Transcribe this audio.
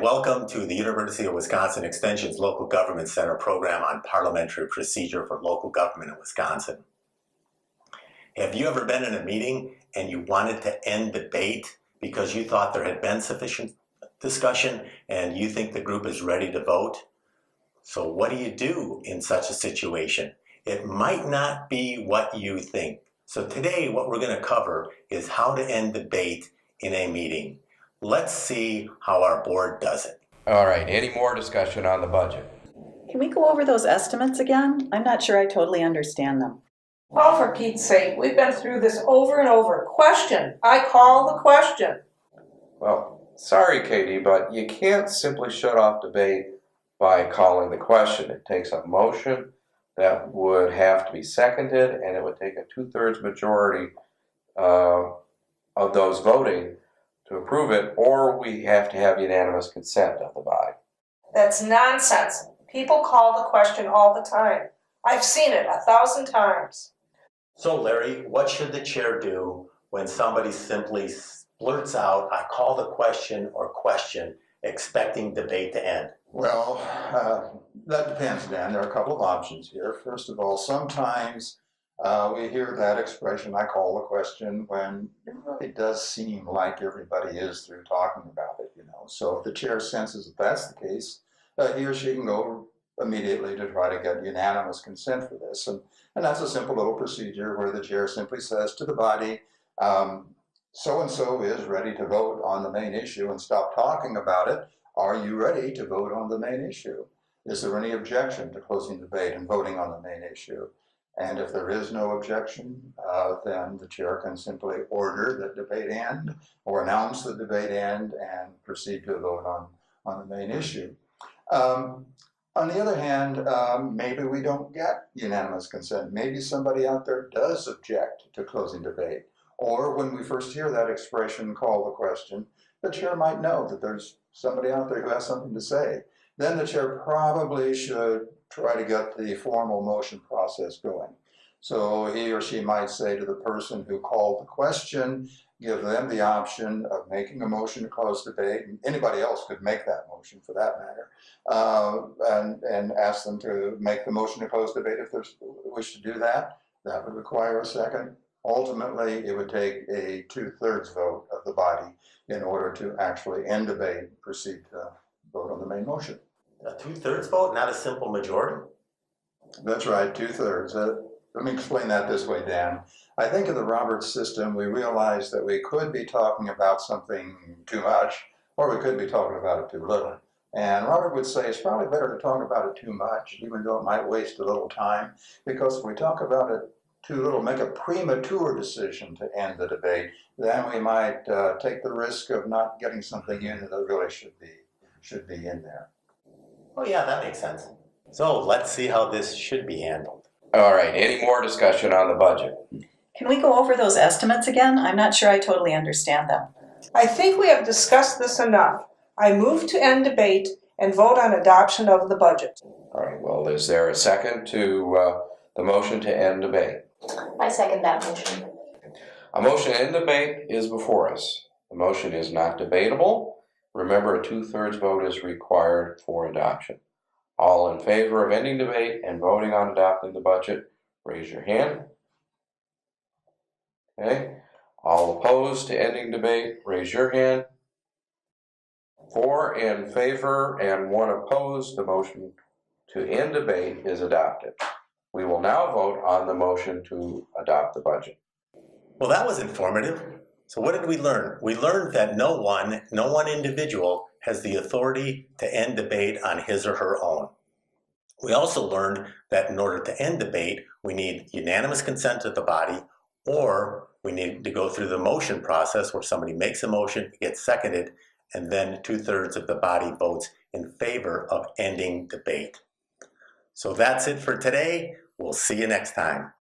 welcome to the University of Wisconsin Extension's Local Government Center program on parliamentary procedure for local government in Wisconsin. Have you ever been in a meeting and you wanted to end debate because you thought there had been sufficient discussion and you think the group is ready to vote? So what do you do in such a situation? It might not be what you think. So today what we're going to cover is how to end debate in a meeting. Let's see how our board does it. All right, any more discussion on the budget? Can we go over those estimates again? I'm not sure I totally understand them. Oh, for Pete's sake, we've been through this over and over. Question. I call the question. Well, sorry, Katie, but you can't simply shut off debate by calling the question. It takes a motion that would have to be seconded, and it would take a 2/3 majority of those voting to approve it, or we have to have unanimous consent of the body. That's nonsense. People call the question all the time. I've seen it 1,000 times. So Larry, what should the chair do when somebody simply blurts out, I call the question or question, expecting debate to end? Well, that depends, Dan. There are a couple of options here. First of all, sometimes we hear that expression, I call the question, when it really does seem like everybody is through talking about it, So if the chair senses that that's the case, he or she can go immediately to try to get unanimous consent for this. And that's a simple little procedure where the chair simply says to the body, so-and-so is ready to vote on the main issue and stop talking about it. Are you ready to vote on the main issue? Is there any objection to closing debate and voting on the main issue? And if there is no objection, then the chair can simply order that debate end or announce the debate end and proceed to vote on the main issue. On the other hand, maybe we don't get unanimous consent. Maybe somebody out there does object to closing debate. Or when we first hear that expression, call the question, the chair might know that there's somebody out there who has something to say. Then the chair probably should try to get the formal motion process going. So he or she might say to the person who called the question, give them the option of making a motion to close debate, and anybody else could make that motion for that matter, and ask them to make the motion to close debate if they wish to do that. That would require a second. Ultimately, it would take a 2/3 vote of the body in order to actually end debate and proceed to vote on the main motion. A 2/3 vote, not a simple majority? That's right, 2/3. Let me explain that this way, Dan. I think in the Roberts system, we realized that we could be talking about something too much, or we could be talking about it too little. And Robert would say it's probably better to talk about it too much, even though it might waste a little time, because if we talk about it too little, make a premature decision to end the debate, then we might take the risk of not getting something in that really should be in there. Oh yeah, that makes sense. So let's see how this should be handled. All right, any more discussion on the budget? Can we go over those estimates again? I'm not sure I totally understand them. I think we have discussed this enough. I move to end debate and vote on adoption of the budget. All right, well, is there a second to the motion to end debate? I second that motion. A motion to end debate is before us. The motion is not debatable. Remember, a 2/3 vote is required for adoption. All in favor of ending debate and voting on adopting the budget, raise your hand. Okay. All opposed to ending debate, raise your hand. 4 in favor and 1 opposed. The motion to end debate is adopted. We will now vote on the motion to adopt the budget. Well, that was informative. So what did we learn? We learned that no one individual has the authority to end debate on his or her own. We also learned that in order to end debate, we need unanimous consent of the body, or we need to go through the motion process where somebody makes a motion, it gets seconded, and then 2/3 of the body votes in favor of ending debate. So that's it for today. We'll see you next time.